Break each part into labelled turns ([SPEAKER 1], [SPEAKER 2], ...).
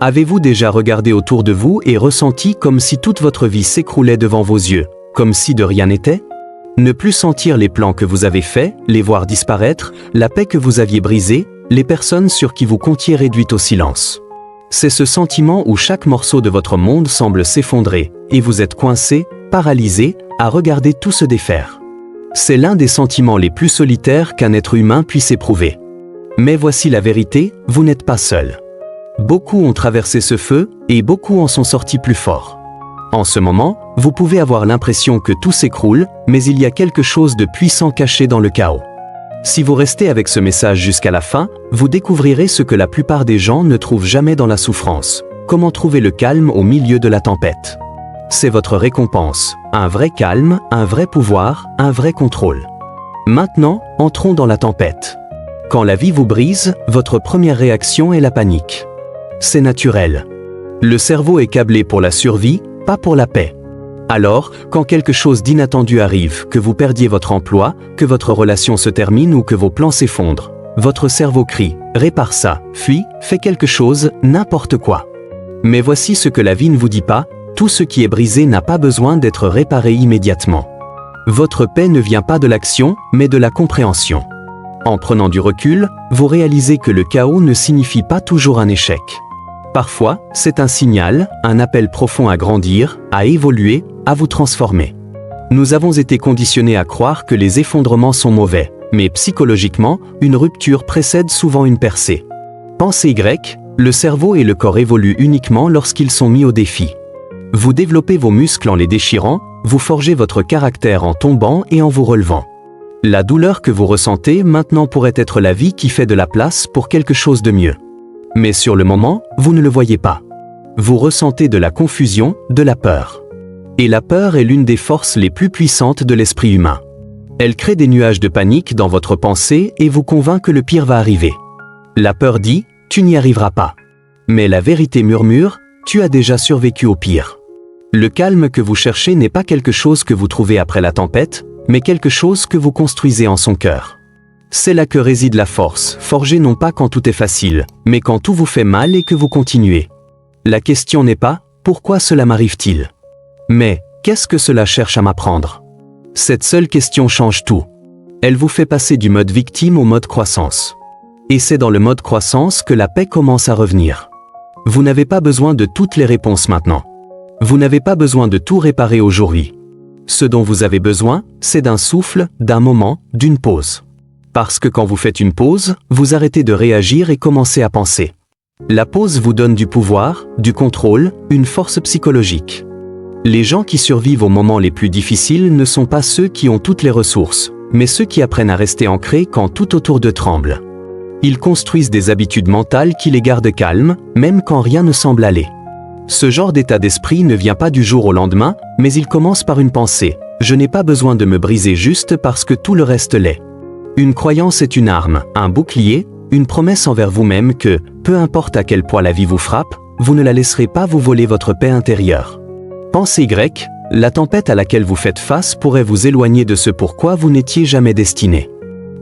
[SPEAKER 1] Avez-vous déjà regardé autour de vous et ressenti comme si toute votre vie s'écroulait devant vos yeux, comme si de rien n'était? Ne plus sentir les plans que vous avez faits, les voir disparaître, la paix que vous aviez brisée, les personnes sur qui vous comptiez réduites au silence. C'est ce sentiment où chaque morceau de votre monde semble s'effondrer, et vous êtes coincé, paralysé, à regarder tout se défaire. C'est l'un des sentiments les plus solitaires qu'un être humain puisse éprouver. Mais voici la vérité, vous n'êtes pas seul. Beaucoup ont traversé ce feu, et beaucoup en sont sortis plus forts. En ce moment, vous pouvez avoir l'impression que tout s'écroule, mais il y a quelque chose de puissant caché dans le chaos. Si vous restez avec ce message jusqu'à la fin, vous découvrirez ce que la plupart des gens ne trouvent jamais dans la souffrance. Comment trouver le calme au milieu de la tempête. C'est votre récompense, un vrai calme, un vrai pouvoir, un vrai contrôle. Maintenant, entrons dans la tempête. Quand la vie vous brise, votre première réaction est la panique. C'est naturel. Le cerveau est câblé pour la survie, pas pour la paix. Alors, quand quelque chose d'inattendu arrive, que vous perdiez votre emploi, que votre relation se termine ou que vos plans s'effondrent, votre cerveau crie « Répare ça, fuis, fais quelque chose, n'importe quoi ». Mais voici ce que la vie ne vous dit pas, tout ce qui est brisé n'a pas besoin d'être réparé immédiatement. Votre paix ne vient pas de l'action, mais de la compréhension. En prenant du recul, vous réalisez que le chaos ne signifie pas toujours un échec. Parfois, c'est un signal, un appel profond à grandir, à évoluer, à vous transformer. Nous avons été conditionnés à croire que les effondrements sont mauvais, mais psychologiquement, une rupture précède souvent une percée. Pensez Y, le cerveau et le corps évoluent uniquement lorsqu'ils sont mis au défi. Vous développez vos muscles en les déchirant, vous forgez votre caractère en tombant et en vous relevant. La douleur que vous ressentez maintenant pourrait être la vie qui fait de la place pour quelque chose de mieux. Mais sur le moment, vous ne le voyez pas. Vous ressentez de la confusion, de la peur. Et la peur est l'une des forces les plus puissantes de l'esprit humain. Elle crée des nuages de panique dans votre pensée et vous convainc que le pire va arriver. La peur dit « tu n'y arriveras pas ». Mais la vérité murmure « tu as déjà survécu au pire ». Le calme que vous cherchez n'est pas quelque chose que vous trouvez après la tempête, mais quelque chose que vous construisez en son cœur. C'est là que réside la force, forgée non pas quand tout est facile, mais quand tout vous fait mal et que vous continuez. La question n'est pas « pourquoi cela m'arrive-t-il » mais « qu'est-ce que cela cherche à m'apprendre » Cette seule question change tout. Elle vous fait passer du mode victime au mode croissance. Et c'est dans le mode croissance que la paix commence à revenir. Vous n'avez pas besoin de toutes les réponses maintenant. Vous n'avez pas besoin de tout réparer aujourd'hui. Ce dont vous avez besoin, c'est d'un souffle, d'un moment, d'une pause. Parce que quand vous faites une pause, vous arrêtez de réagir et commencez à penser. La pause vous donne du pouvoir, du contrôle, une force psychologique. Les gens qui survivent aux moments les plus difficiles ne sont pas ceux qui ont toutes les ressources, mais ceux qui apprennent à rester ancrés quand tout autour d'eux tremble. Ils construisent des habitudes mentales qui les gardent calmes, même quand rien ne semble aller. Ce genre d'état d'esprit ne vient pas du jour au lendemain, mais il commence par une pensée. Je n'ai pas besoin de me briser juste parce que tout le reste l'est. Une croyance est une arme, un bouclier, une promesse envers vous-même que, peu importe à quel point la vie vous frappe, vous ne la laisserez pas vous voler votre paix intérieure. Pensez Y, la tempête à laquelle vous faites face pourrait vous éloigner de ce pourquoi vous n'étiez jamais destiné.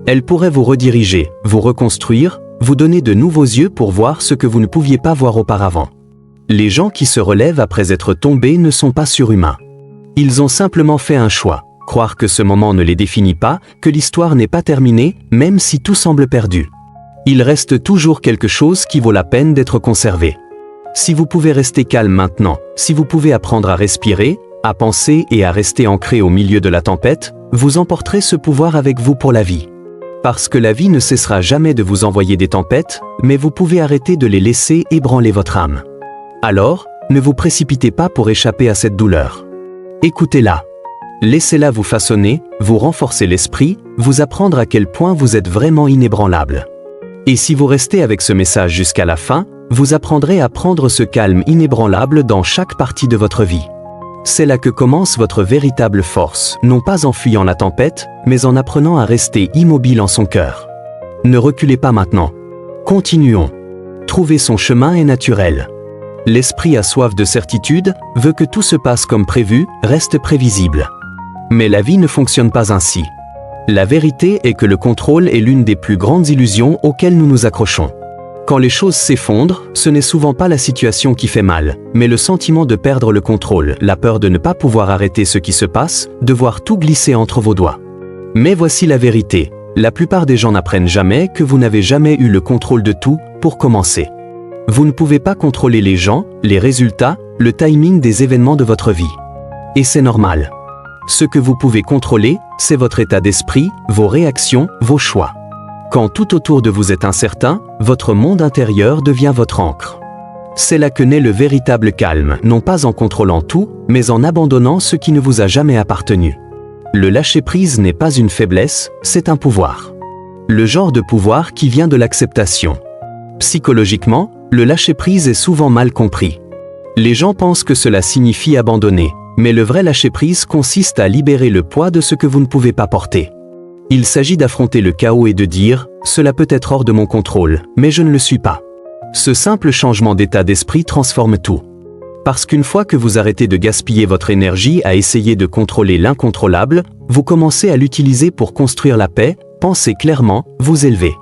[SPEAKER 1] Elle pourrait vous rediriger, vous reconstruire, vous donner de nouveaux yeux pour voir ce que vous ne pouviez pas voir auparavant. Les gens qui se relèvent après être tombés ne sont pas surhumains. Ils ont simplement fait un choix. Croire que ce moment ne les définit pas, que l'histoire n'est pas terminée, même si tout semble perdu. Il reste toujours quelque chose qui vaut la peine d'être conservé. Si vous pouvez rester calme maintenant, si vous pouvez apprendre à respirer, à penser et à rester ancré au milieu de la tempête, vous emporterez ce pouvoir avec vous pour la vie. Parce que la vie ne cessera jamais de vous envoyer des tempêtes, mais vous pouvez arrêter de les laisser ébranler votre âme. Alors, ne vous précipitez pas pour échapper à cette douleur. Écoutez-la. Laissez-la vous façonner, vous renforcer l'esprit, vous apprendre à quel point vous êtes vraiment inébranlable. Et si vous restez avec ce message jusqu'à la fin, vous apprendrez à prendre ce calme inébranlable dans chaque partie de votre vie. C'est là que commence votre véritable force, non pas en fuyant la tempête, mais en apprenant à rester immobile en son cœur. Ne reculez pas maintenant. Continuons. Trouver son chemin est naturel. L'esprit a soif de certitude, veut que tout se passe comme prévu, reste prévisible. Mais la vie ne fonctionne pas ainsi. La vérité est que le contrôle est l'une des plus grandes illusions auxquelles nous nous accrochons. Quand les choses s'effondrent, ce n'est souvent pas la situation qui fait mal, mais le sentiment de perdre le contrôle, la peur de ne pas pouvoir arrêter ce qui se passe, de voir tout glisser entre vos doigts. Mais voici la vérité. La plupart des gens n'apprennent jamais que vous n'avez jamais eu le contrôle de tout, pour commencer. Vous ne pouvez pas contrôler les gens, les résultats, le timing des événements de votre vie. Et c'est normal. Ce que vous pouvez contrôler, c'est votre état d'esprit, vos réactions, vos choix. Quand tout autour de vous est incertain, votre monde intérieur devient votre ancre. C'est là que naît le véritable calme, non pas en contrôlant tout, mais en abandonnant ce qui ne vous a jamais appartenu. Le lâcher-prise n'est pas une faiblesse, c'est un pouvoir. Le genre de pouvoir qui vient de l'acceptation. Psychologiquement, le lâcher-prise est souvent mal compris. Les gens pensent que cela signifie abandonner, mais le vrai lâcher-prise consiste à libérer le poids de ce que vous ne pouvez pas porter. Il s'agit d'affronter le chaos et de dire « cela peut être hors de mon contrôle, mais je ne le suis pas ». Ce simple changement d'état d'esprit transforme tout. Parce qu'une fois que vous arrêtez de gaspiller votre énergie à essayer de contrôler l'incontrôlable, vous commencez à l'utiliser pour construire la paix, penser clairement, vous élever.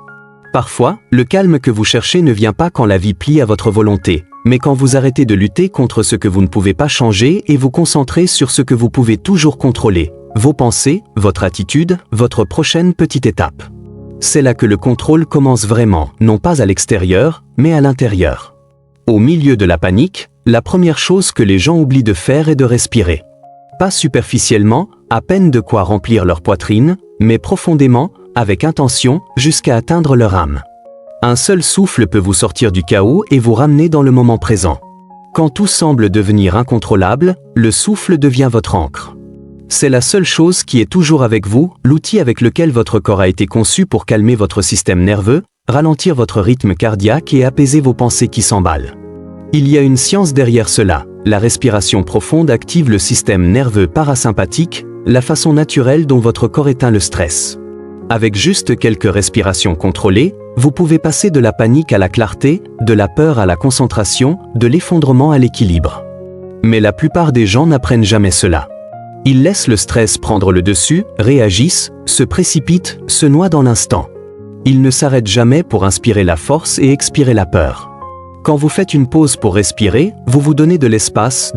[SPEAKER 1] Parfois, le calme que vous cherchez ne vient pas quand la vie plie à votre volonté, mais quand vous arrêtez de lutter contre ce que vous ne pouvez pas changer et vous concentrez sur ce que vous pouvez toujours contrôler. Vos pensées, votre attitude, votre prochaine petite étape. C'est là que le contrôle commence vraiment, non pas à l'extérieur, mais à l'intérieur. Au milieu de la panique, la première chose que les gens oublient de faire est de respirer. Pas superficiellement, à peine de quoi remplir leur poitrine, mais profondément, avec intention, jusqu'à atteindre leur âme. Un seul souffle peut vous sortir du chaos et vous ramener dans le moment présent. Quand tout semble devenir incontrôlable, le souffle devient votre ancre. C'est la seule chose qui est toujours avec vous, l'outil avec lequel votre corps a été conçu pour calmer votre système nerveux, ralentir votre rythme cardiaque et apaiser vos pensées qui s'emballent. Il y a une science derrière cela. La respiration profonde active le système nerveux parasympathique, la façon naturelle dont votre corps éteint le stress. Avec juste quelques respirations contrôlées, vous pouvez passer de la panique à la clarté, de la peur à la concentration, de l'effondrement à l'équilibre. Mais la plupart des gens n'apprennent jamais cela. Ils laissent le stress prendre le dessus, réagissent, se précipitent, se noient dans l'instant. Ils ne s'arrêtent jamais pour inspirer la force et expirer la peur. Quand vous faites une pause pour respirer, vous vous donnez de l'espace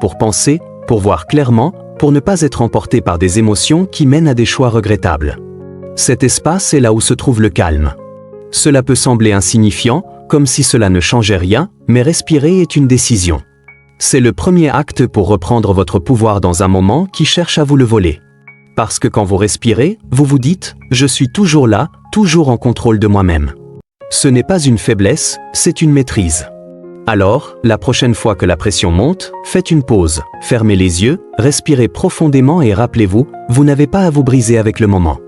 [SPEAKER 1] pour penser, pour voir clairement, pour ne pas être emporté par des émotions qui mènent à des choix regrettables. Cet espace est là où se trouve le calme. Cela peut sembler insignifiant, comme si cela ne changeait rien, mais respirer est une décision. C'est le premier acte pour reprendre votre pouvoir dans un moment qui cherche à vous le voler. Parce que quand vous respirez, vous vous dites « je suis toujours là, toujours en contrôle de moi-même ». Ce n'est pas une faiblesse, c'est une maîtrise. Alors, la prochaine fois que la pression monte, faites une pause, fermez les yeux, respirez profondément et rappelez-vous, vous n'avez pas à vous briser avec le moment.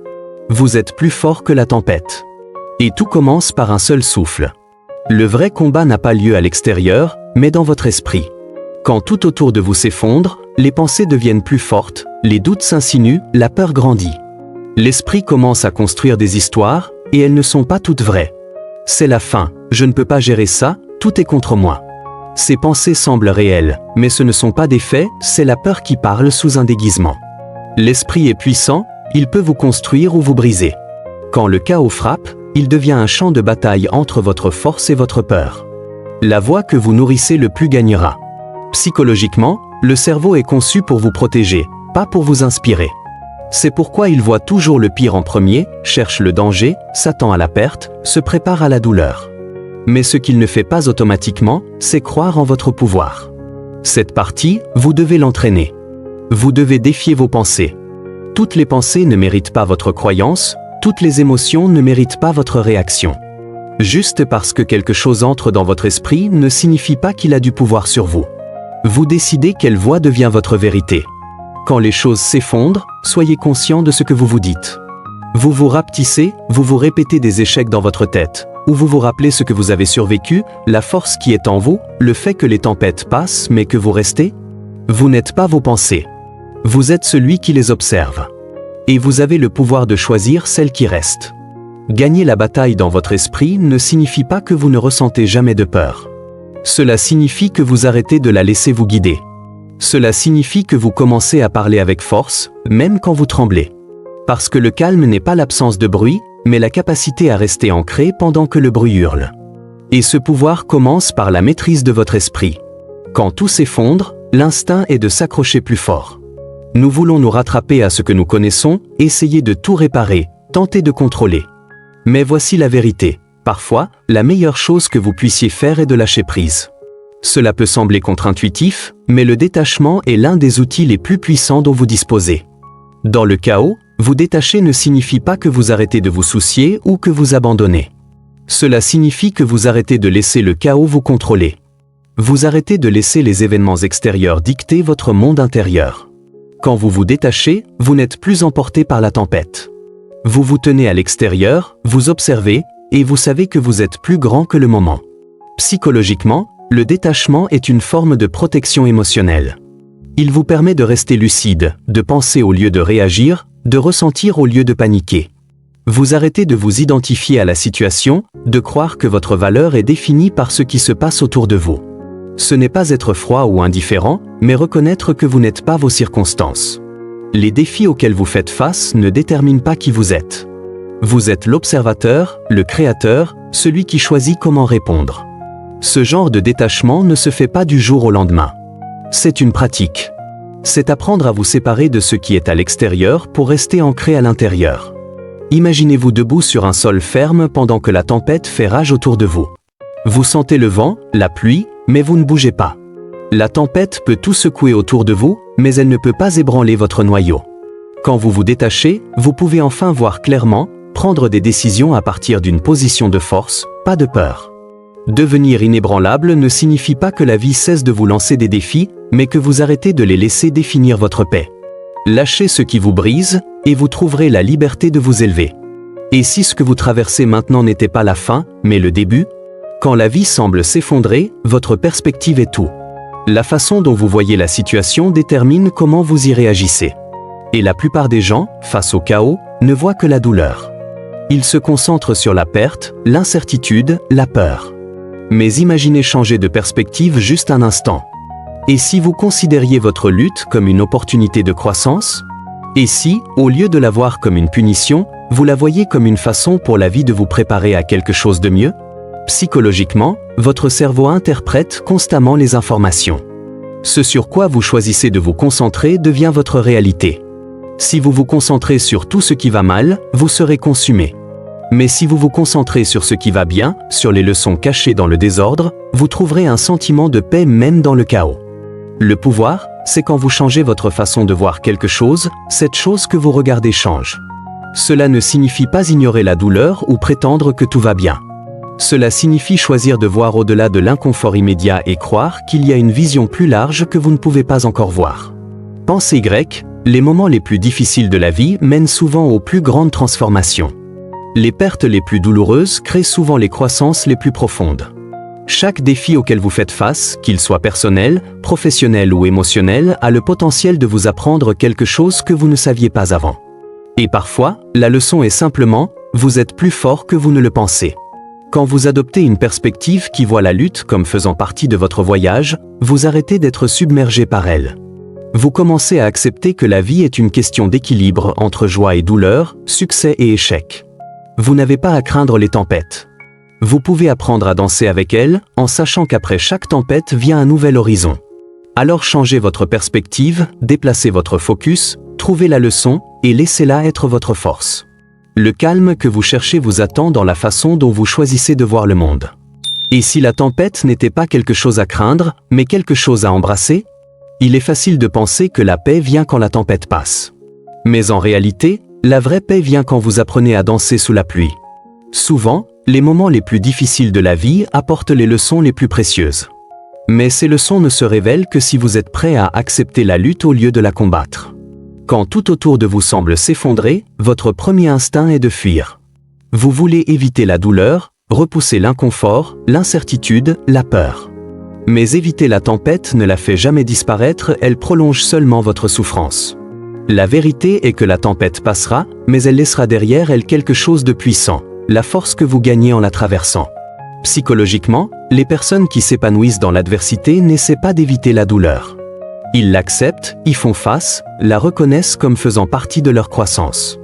[SPEAKER 1] Vous êtes plus fort que la tempête. Et tout commence par un seul souffle. Le vrai combat n'a pas lieu à l'extérieur, mais dans votre esprit. Quand tout autour de vous s'effondre, les pensées deviennent plus fortes, les doutes s'insinuent, la peur grandit. L'esprit commence à construire des histoires, et elles ne sont pas toutes vraies. C'est la fin, je ne peux pas gérer ça, tout est contre moi. Ces pensées semblent réelles, mais ce ne sont pas des faits, c'est la peur qui parle sous un déguisement. L'esprit est puissant, il peut vous construire ou vous briser. Quand le chaos frappe, il devient un champ de bataille entre votre force et votre peur. La voix que vous nourrissez le plus gagnera. Psychologiquement, le cerveau est conçu pour vous protéger, pas pour vous inspirer. C'est pourquoi il voit toujours le pire en premier, cherche le danger, s'attend à la perte, se prépare à la douleur. Mais ce qu'il ne fait pas automatiquement, c'est croire en votre pouvoir. Cette partie, vous devez l'entraîner. Vous devez défier vos pensées. Toutes les pensées ne méritent pas votre croyance, toutes les émotions ne méritent pas votre réaction. Juste parce que quelque chose entre dans votre esprit ne signifie pas qu'il a du pouvoir sur vous. Vous décidez quelle voix devient votre vérité. Quand les choses s'effondrent, soyez conscient de ce que vous vous dites. Vous vous rapetissez, vous vous répétez des échecs dans votre tête, ou vous vous rappelez ce que vous avez survécu, la force qui est en vous, le fait que les tempêtes passent mais que vous restez. Vous n'êtes pas vos pensées. Vous êtes celui qui les observe. Et vous avez le pouvoir de choisir celle qui reste. Gagner la bataille dans votre esprit ne signifie pas que vous ne ressentez jamais de peur. Cela signifie que vous arrêtez de la laisser vous guider. Cela signifie que vous commencez à parler avec force, même quand vous tremblez. Parce que le calme n'est pas l'absence de bruit, mais la capacité à rester ancré pendant que le bruit hurle. Et ce pouvoir commence par la maîtrise de votre esprit. Quand tout s'effondre, l'instinct est de s'accrocher plus fort. Nous voulons nous rattraper à ce que nous connaissons, essayer de tout réparer, tenter de contrôler. Mais voici la vérité. Parfois, la meilleure chose que vous puissiez faire est de lâcher prise. Cela peut sembler contre-intuitif, mais le détachement est l'un des outils les plus puissants dont vous disposez. Dans le chaos, vous détacher ne signifie pas que vous arrêtez de vous soucier ou que vous abandonnez. Cela signifie que vous arrêtez de laisser le chaos vous contrôler. Vous arrêtez de laisser les événements extérieurs dicter votre monde intérieur. Quand vous vous détachez, vous n'êtes plus emporté par la tempête. Vous vous tenez à l'extérieur, vous observez, et vous savez que vous êtes plus grand que le moment. Psychologiquement, le détachement est une forme de protection émotionnelle. Il vous permet de rester lucide, de penser au lieu de réagir, de ressentir au lieu de paniquer. Vous arrêtez de vous identifier à la situation, de croire que votre valeur est définie par ce qui se passe autour de vous. Ce n'est pas être froid ou indifférent, mais reconnaître que vous n'êtes pas vos circonstances. Les défis auxquels vous faites face ne déterminent pas qui vous êtes. Vous êtes l'observateur, le créateur, celui qui choisit comment répondre. Ce genre de détachement ne se fait pas du jour au lendemain. C'est une pratique. C'est apprendre à vous séparer de ce qui est à l'extérieur pour rester ancré à l'intérieur. Imaginez-vous debout sur un sol ferme pendant que la tempête fait rage autour de vous. Vous sentez le vent, la pluie, mais vous ne bougez pas. La tempête peut tout secouer autour de vous, mais elle ne peut pas ébranler votre noyau. Quand vous vous détachez, vous pouvez enfin voir clairement, prendre des décisions à partir d'une position de force, pas de peur. Devenir inébranlable ne signifie pas que la vie cesse de vous lancer des défis, mais que vous arrêtez de les laisser définir votre paix. Lâchez ce qui vous brise, et vous trouverez la liberté de vous élever. Et si ce que vous traversez maintenant n'était pas la fin, mais le début? Quand la vie semble s'effondrer, votre perspective est tout. La façon dont vous voyez la situation détermine comment vous y réagissez. Et la plupart des gens, face au chaos, ne voient que la douleur. Ils se concentrent sur la perte, l'incertitude, la peur. Mais imaginez changer de perspective juste un instant. Et si vous considériez votre lutte comme une opportunité de croissance? Et si, au lieu de la voir comme une punition, vous la voyez comme une façon pour la vie de vous préparer à quelque chose de mieux? Psychologiquement, votre cerveau interprète constamment les informations. Ce sur quoi vous choisissez de vous concentrer devient votre réalité. Si vous vous concentrez sur tout ce qui va mal, vous serez consumé. Mais si vous vous concentrez sur ce qui va bien, sur les leçons cachées dans le désordre, vous trouverez un sentiment de paix même dans le chaos. Le pouvoir, c'est quand vous changez votre façon de voir quelque chose, cette chose que vous regardez change. Cela ne signifie pas ignorer la douleur ou prétendre que tout va bien. Cela signifie choisir de voir au-delà de l'inconfort immédiat et croire qu'il y a une vision plus large que vous ne pouvez pas encore voir. Pensée grecque, les moments les plus difficiles de la vie mènent souvent aux plus grandes transformations. Les pertes les plus douloureuses créent souvent les croissances les plus profondes. Chaque défi auquel vous faites face, qu'il soit personnel, professionnel ou émotionnel, a le potentiel de vous apprendre quelque chose que vous ne saviez pas avant. Et parfois, la leçon est simplement, vous êtes plus fort que vous ne le pensez. Quand vous adoptez une perspective qui voit la lutte comme faisant partie de votre voyage, vous arrêtez d'être submergé par elle. Vous commencez à accepter que la vie est une question d'équilibre entre joie et douleur, succès et échec. Vous n'avez pas à craindre les tempêtes. Vous pouvez apprendre à danser avec elles, en sachant qu'après chaque tempête vient un nouvel horizon. Alors changez votre perspective, déplacez votre focus, trouvez la leçon, et laissez-la être votre force. Le calme que vous cherchez vous attend dans la façon dont vous choisissez de voir le monde. Et si la tempête n'était pas quelque chose à craindre, mais quelque chose à embrasser? Il est facile de penser que la paix vient quand la tempête passe. Mais en réalité, la vraie paix vient quand vous apprenez à danser sous la pluie. Souvent, les moments les plus difficiles de la vie apportent les leçons les plus précieuses. Mais ces leçons ne se révèlent que si vous êtes prêt à accepter la lutte au lieu de la combattre. Quand tout autour de vous semble s'effondrer, votre premier instinct est de fuir. Vous voulez éviter la douleur, repousser l'inconfort, l'incertitude, la peur. Mais éviter la tempête ne la fait jamais disparaître, elle prolonge seulement votre souffrance. La vérité est que la tempête passera, mais elle laissera derrière elle quelque chose de puissant. La force que vous gagnez en la traversant. Psychologiquement, les personnes qui s'épanouissent dans l'adversité n'essaient pas d'éviter la douleur. Ils l'acceptent, y font face, la reconnaissent comme faisant partie de leur croissance.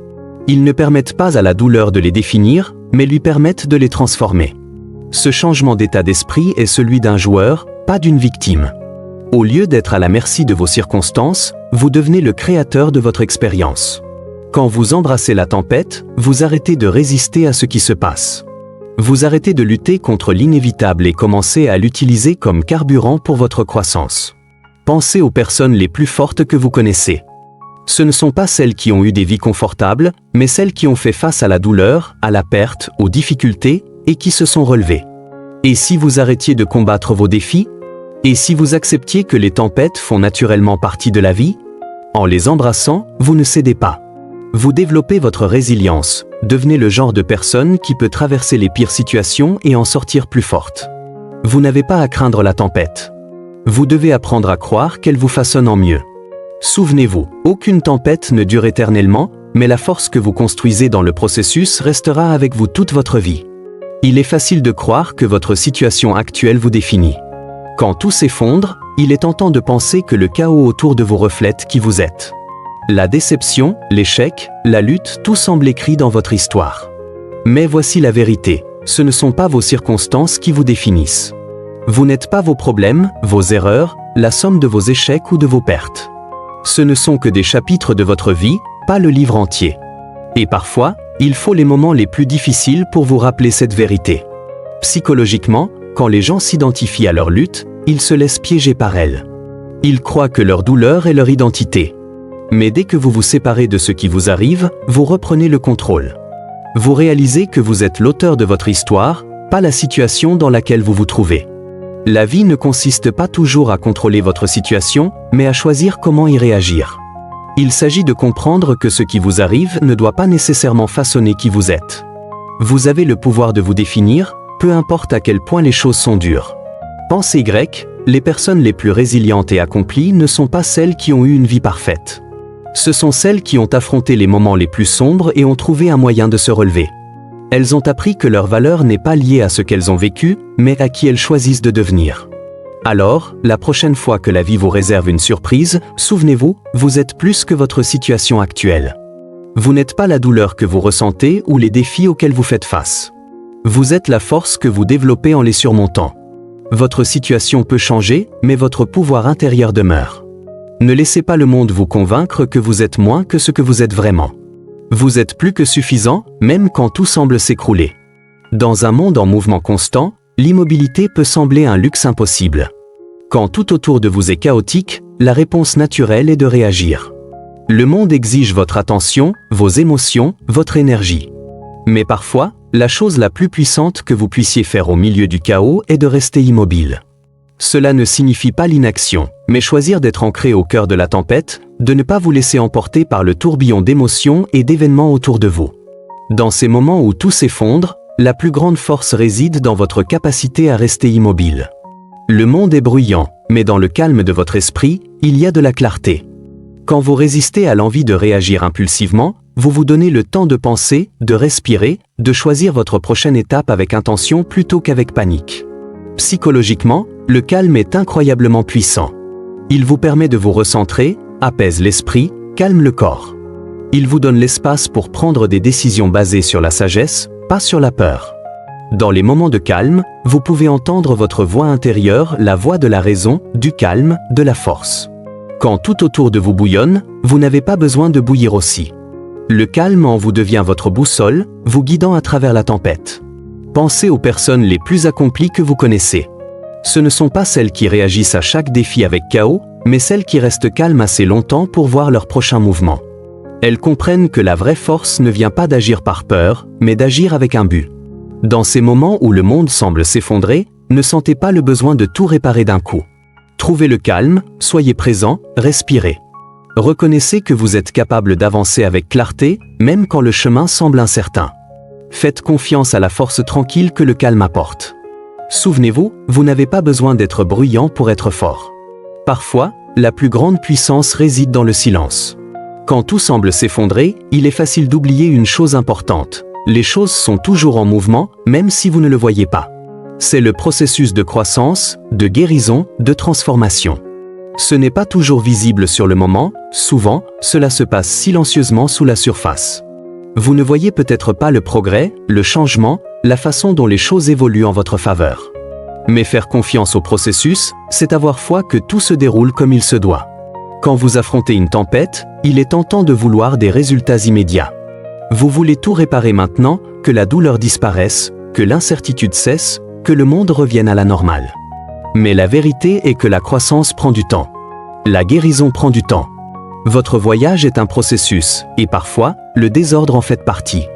[SPEAKER 1] Ils ne permettent pas à la douleur de les définir, mais lui permettent de les transformer. Ce changement d'état d'esprit est celui d'un joueur, pas d'une victime. Au lieu d'être à la merci de vos circonstances, vous devenez le créateur de votre expérience. Quand vous embrassez la tempête, vous arrêtez de résister à ce qui se passe. Vous arrêtez de lutter contre l'inévitable et commencez à l'utiliser comme carburant pour votre croissance. Pensez aux personnes les plus fortes que vous connaissez. Ce ne sont pas celles qui ont eu des vies confortables, mais celles qui ont fait face à la douleur, à la perte, aux difficultés, et qui se sont relevées. Et si vous arrêtiez de combattre vos défis? Et si vous acceptiez que les tempêtes font naturellement partie de la vie? En les embrassant, vous ne cédez pas. Vous développez votre résilience, devenez le genre de personne qui peut traverser les pires situations et en sortir plus forte. Vous n'avez pas à craindre la tempête. Vous devez apprendre à croire qu'elle vous façonne en mieux. Souvenez-vous, aucune tempête ne dure éternellement, mais la force que vous construisez dans le processus restera avec vous toute votre vie. Il est facile de croire que votre situation actuelle vous définit. Quand tout s'effondre, il est tentant de penser que le chaos autour de vous reflète qui vous êtes. La déception, l'échec, la lutte, tout semble écrit dans votre histoire. Mais voici la vérité, ce ne sont pas vos circonstances qui vous définissent. Vous n'êtes pas vos problèmes, vos erreurs, la somme de vos échecs ou de vos pertes. Ce ne sont que des chapitres de votre vie, pas le livre entier. Et parfois, il faut les moments les plus difficiles pour vous rappeler cette vérité. Psychologiquement, quand les gens s'identifient à leur lutte, ils se laissent piéger par elle. Ils croient que leur douleur est leur identité. Mais dès que vous vous séparez de ce qui vous arrive, vous reprenez le contrôle. Vous réalisez que vous êtes l'auteur de votre histoire, pas la situation dans laquelle vous vous trouvez. La vie ne consiste pas toujours à contrôler votre situation, mais à choisir comment y réagir. Il s'agit de comprendre que ce qui vous arrive ne doit pas nécessairement façonner qui vous êtes. Vous avez le pouvoir de vous définir, peu importe à quel point les choses sont dures. Pensez grec, les personnes les plus résilientes et accomplies ne sont pas celles qui ont eu une vie parfaite. Ce sont celles qui ont affronté les moments les plus sombres et ont trouvé un moyen de se relever. Elles ont appris que leur valeur n'est pas liée à ce qu'elles ont vécu, mais à qui elles choisissent de devenir. Alors, la prochaine fois que la vie vous réserve une surprise, souvenez-vous, vous êtes plus que votre situation actuelle. Vous n'êtes pas la douleur que vous ressentez ou les défis auxquels vous faites face. Vous êtes la force que vous développez en les surmontant. Votre situation peut changer, mais votre pouvoir intérieur demeure. Ne laissez pas le monde vous convaincre que vous êtes moins que ce que vous êtes vraiment. Vous êtes plus que suffisant, même quand tout semble s'écrouler. Dans un monde en mouvement constant, l'immobilité peut sembler un luxe impossible. Quand tout autour de vous est chaotique, la réponse naturelle est de réagir. Le monde exige votre attention, vos émotions, votre énergie. Mais parfois, la chose la plus puissante que vous puissiez faire au milieu du chaos est de rester immobile. Cela ne signifie pas l'inaction, mais choisir d'être ancré au cœur de la tempête, de ne pas vous laisser emporter par le tourbillon d'émotions et d'événements autour de vous. Dans ces moments où tout s'effondre, la plus grande force réside dans votre capacité à rester immobile. Le monde est bruyant, mais dans le calme de votre esprit, il y a de la clarté. Quand vous résistez à l'envie de réagir impulsivement, vous vous donnez le temps de penser, de respirer, de choisir votre prochaine étape avec intention plutôt qu'avec panique. Psychologiquement, le calme est incroyablement puissant. Il vous permet de vous recentrer, apaise l'esprit, calme le corps. Il vous donne l'espace pour prendre des décisions basées sur la sagesse, pas sur la peur. Dans les moments de calme, vous pouvez entendre votre voix intérieure, la voix de la raison, du calme, de la force. Quand tout autour de vous bouillonne, vous n'avez pas besoin de bouillir aussi. Le calme en vous devient votre boussole, vous guidant à travers la tempête. Pensez aux personnes les plus accomplies que vous connaissez. Ce ne sont pas celles qui réagissent à chaque défi avec chaos, mais celles qui restent calmes assez longtemps pour voir leur prochain mouvement. Elles comprennent que la vraie force ne vient pas d'agir par peur, mais d'agir avec un but. Dans ces moments où le monde semble s'effondrer, ne sentez pas le besoin de tout réparer d'un coup. Trouvez le calme, soyez présent, respirez. Reconnaissez que vous êtes capable d'avancer avec clarté, même quand le chemin semble incertain. Faites confiance à la force tranquille que le calme apporte. Souvenez-vous, vous n'avez pas besoin d'être bruyant pour être fort. Parfois, la plus grande puissance réside dans le silence. Quand tout semble s'effondrer, il est facile d'oublier une chose importante. Les choses sont toujours en mouvement, même si vous ne le voyez pas. C'est le processus de croissance, de guérison, de transformation. Ce n'est pas toujours visible sur le moment, souvent, cela se passe silencieusement sous la surface. Vous ne voyez peut-être pas le progrès, le changement, la façon dont les choses évoluent en votre faveur. Mais faire confiance au processus, c'est avoir foi que tout se déroule comme il se doit. Quand vous affrontez une tempête, il est tentant de vouloir des résultats immédiats. Vous voulez tout réparer maintenant, que la douleur disparaisse, que l'incertitude cesse, que le monde revienne à la normale. Mais la vérité est que la croissance prend du temps. La guérison prend du temps. Votre voyage est un processus, et parfois, le désordre en fait partie.